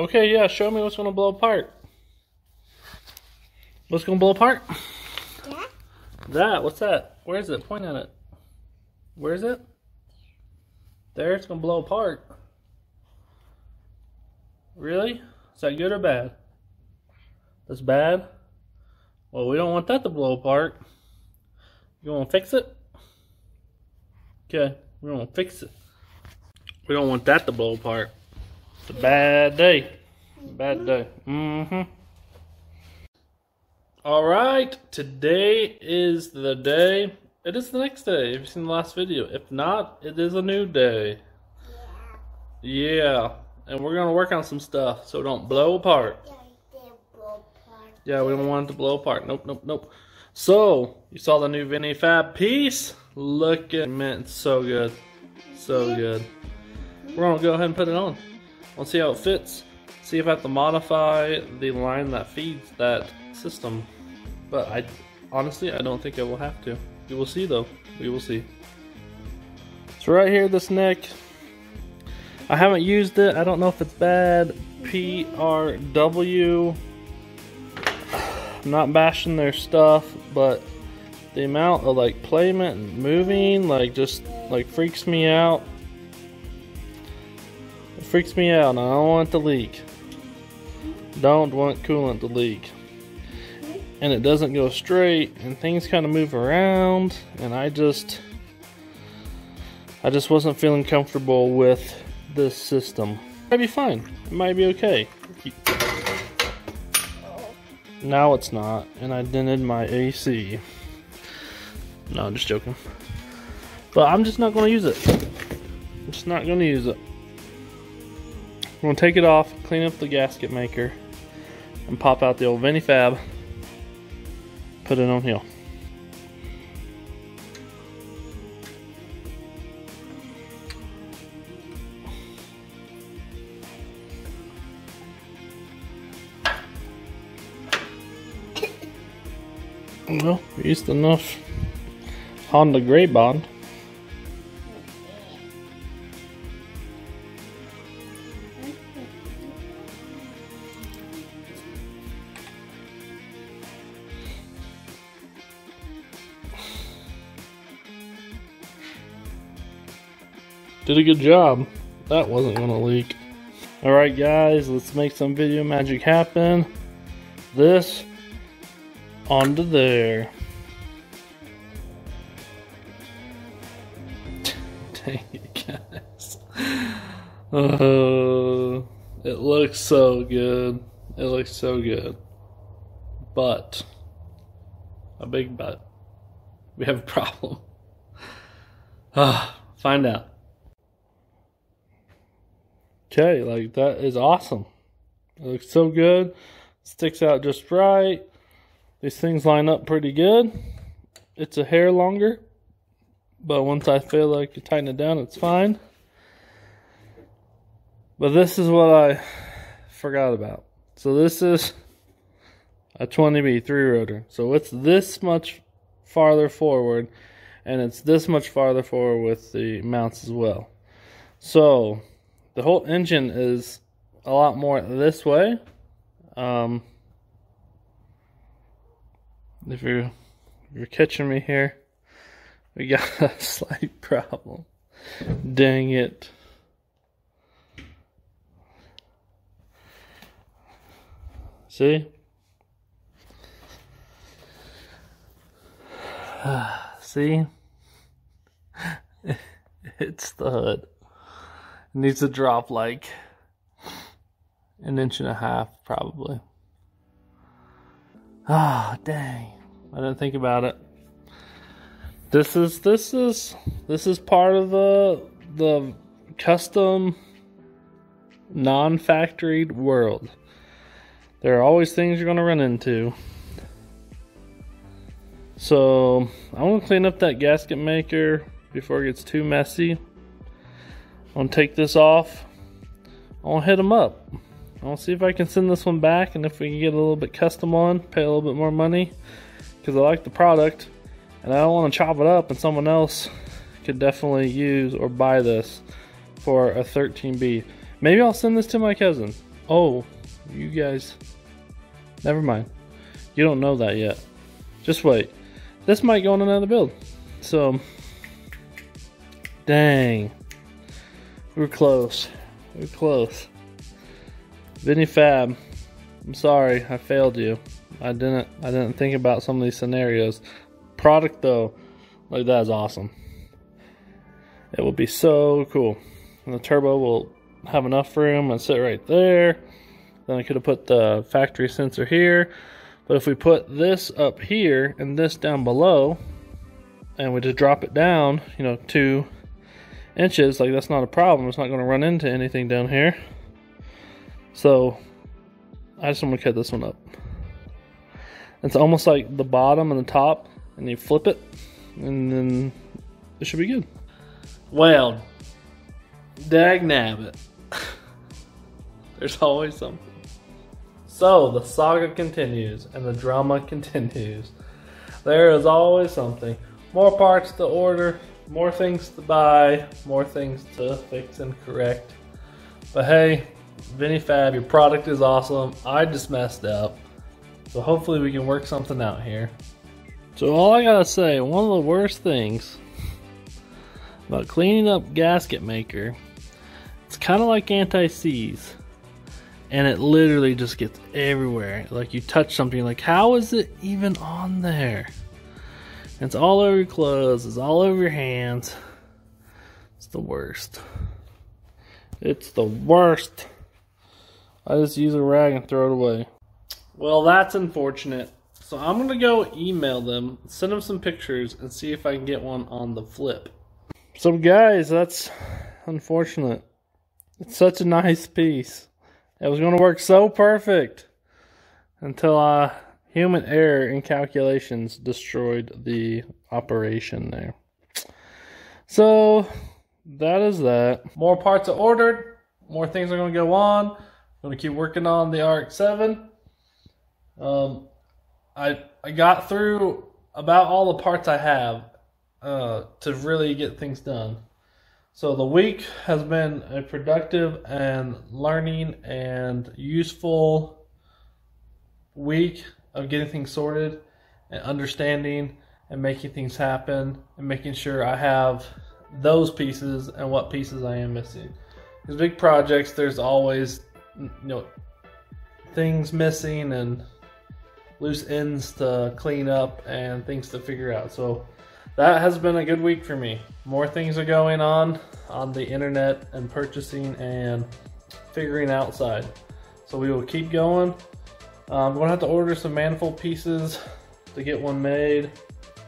Okay, yeah, show me what's gonna blow apart. What's gonna blow apart? That, what's that? Where is it? Point at it. Where is it? There, it's gonna blow apart. Really? Is that good or bad? That's bad? Well, we don't want that to blow apart. You wanna fix it? Okay, we're gonna fix it. We don't want that to blow apart. It's a bad day. Bad day. Alright, today is the day. It is the next day, if you've seen the last video. If not, it is a new day. Yeah. And we're gonna work on some stuff so it don't blow apart. Yeah, we don't want it to blow apart. Nope, nope, nope. So, you saw the new Vinny Fab piece? Look at it, it's so good. So good. We're gonna go ahead and put it on. We'll see how it fits. See if I have to modify the line that feeds that system. But honestly, I don't think I will have to. We will see though. We will see. So right here, this neck. I haven't used it. I don't know if it's bad. PRW. I'm not bashing their stuff, but the amount of like playment and moving just freaks me out. It freaks me out, and I don't want it to leak. Don't want coolant to leak. And it doesn't go straight, and things kind of move around, and I just wasn't feeling comfortable with this system. It might be fine. It might be okay. Now it's not, and I dented my AC. No, I'm just joking. But I'm just not going to use it. I'm just not going to use it. I'm going to take it off, clean up the gasket maker, and pop out the old Vinny Fab. Put it on here. Well, we used enough Honda Gray Bond. Did a good job. That wasn't gonna leak. Alright guys, let's make some video magic happen. This onto there. Dang it, guys. It looks so good. It looks so good. But, a big but. We have a problem. Find out. Okay, that is awesome. It looks so good. Sticks out just right. These things line up pretty good. It's a hair longer, but once I feel like you tighten it down, it's fine. But this is what I forgot about. So this is a 20B 3-rotor. So it's this much farther forward, and it's this much farther forward with the mounts as well. So the whole engine is a lot more this way. If you're catching me here, we got a slight problem. Dang it. See? See? It's the hood. It needs to drop like an inch and a half, probably. Ah, dang. I didn't think about it. This is part of the custom non-factoried world. There are always things you're gonna run into. So I'm gonna clean up that gasket maker before it gets too messy. I'm gonna take this off. I want to hit them up. I want to see if I can send this one back, and if we can get a little bit custom on, pay a little bit more money, because I like the product, and I don't want to chop it up, and someone else could definitely use or buy this for a 13B. Maybe I'll send this to my cousin. Oh, you guys, never mind. You don't know that yet. Just wait. This might go on another build. So, dang. We're close. We're close. Vinny Fab, I'm sorry, I failed you. I didn't think about some of these scenarios. Product though, like that is awesome. It will be so cool. And the turbo will have enough room and sit right there. Then I could have put the factory sensor here. But if we put this up here and this down below, and we just drop it down, you know, 2 inches, like that's not a problem. It's not going to run into anything down here. So I just want to cut this one up. It's almost like the bottom and the top, and you flip it, and then it should be good. Well, dag nabbit. There's always something. So the saga continues and the drama continues. There is always something. More parts to order, more things to buy, more things to fix and correct. But hey, Vinny Fab, your product is awesome. I just messed up. So hopefully we can work something out here. So all I gotta say, one of the worst things about cleaning up gasket maker, it's kind of like anti-seize. And it literally just gets everywhere. Like you touch something, you're like, how is it even on there? And it's all over your clothes, it's all over your hands. It's the worst. It's the worst. I just use a rag and throw it away. Well, that's unfortunate. So I'm gonna go email them, send them some pictures, and see if I can get one on the flip. So guys, that's unfortunate. It's such a nice piece. It was gonna work so perfect until human error in calculations destroyed the operation there. So that is that. More parts are ordered. More things are gonna go on. I'm gonna keep working on the RX7. I got through about all the parts I have to really get things done. So the week has been a productive and learning and useful week of getting things sorted and understanding and making things happen and making sure I have those pieces and what pieces I am missing. These big projects, there's always, you know, things missing and loose ends to clean up and things to figure out. So that has been a good week for me. More things are going on the internet and purchasing and figuring outside. So we will keep going. I'm going to have to order some manifold pieces to get one made.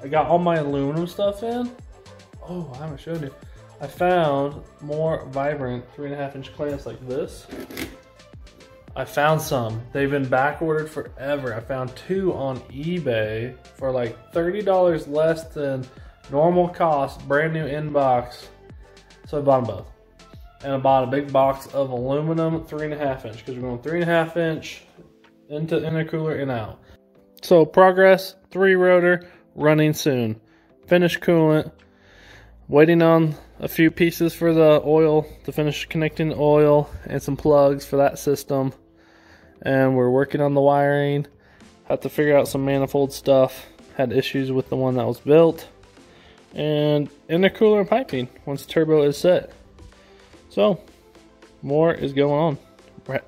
I got all my aluminum stuff in. Oh, I haven't showed you. I found more vibrant 3.5-inch clamps like this. I found some. They've been back ordered forever. I found 2 on eBay for like $30 less than normal cost, brand new inbox. So I bought them both. And I bought a big box of aluminum 3.5-inch because we're going 3.5-inch into intercooler and out. So progress, 3-rotor, running soon. Finished coolant. Waiting on a few pieces for the oil to finish connecting the oil and some plugs for that system. And we're working on the wiring. Have to figure out some manifold stuff. Had issues with the one that was built. And intercooler and piping once the turbo is set. So, more is going on.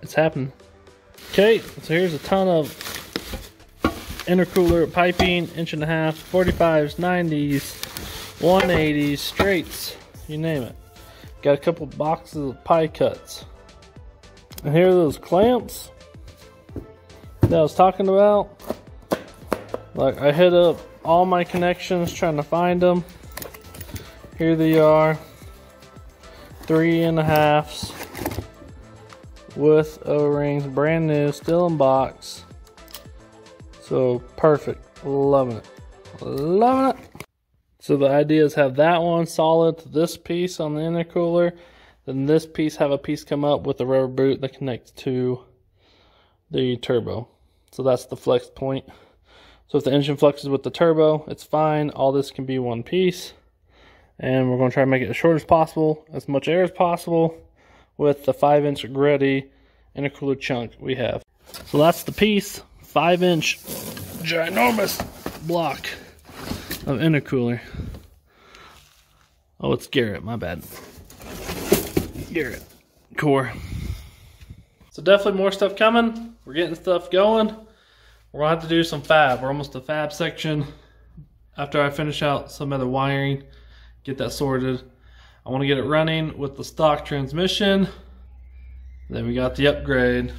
It's happening. Okay, so here's a ton of intercooler piping, 1.5 inch, 45s, 90s, 180s, straights, you name it. Got a couple boxes of pie cuts. And here are those clamps that I was talking about. Like, I hit up all my connections trying to find them. Here they are. 3.5s with O-rings, brand new, still in box. So perfect, loving it, loving it. So the idea is have that one solid to this piece on the intercooler, then this piece have a piece come up with a rubber boot that connects to the turbo. So that's the flex point. So if the engine flexes with the turbo, it's fine. All this can be one piece. And we're going to try to make it as short as possible, as much air as possible, with the 5-inch Greddy intercooler chunk we have. So that's the piece, 5-inch ginormous block of intercooler. Oh, it's Garrett, my bad. Garrett core. So definitely more stuff coming. We're getting stuff going. We're gonna have to do some fab. We're almost to fab section. After I finish out some other wiring, get that sorted. I want to get it running with the stock transmission. Then we got the upgrade.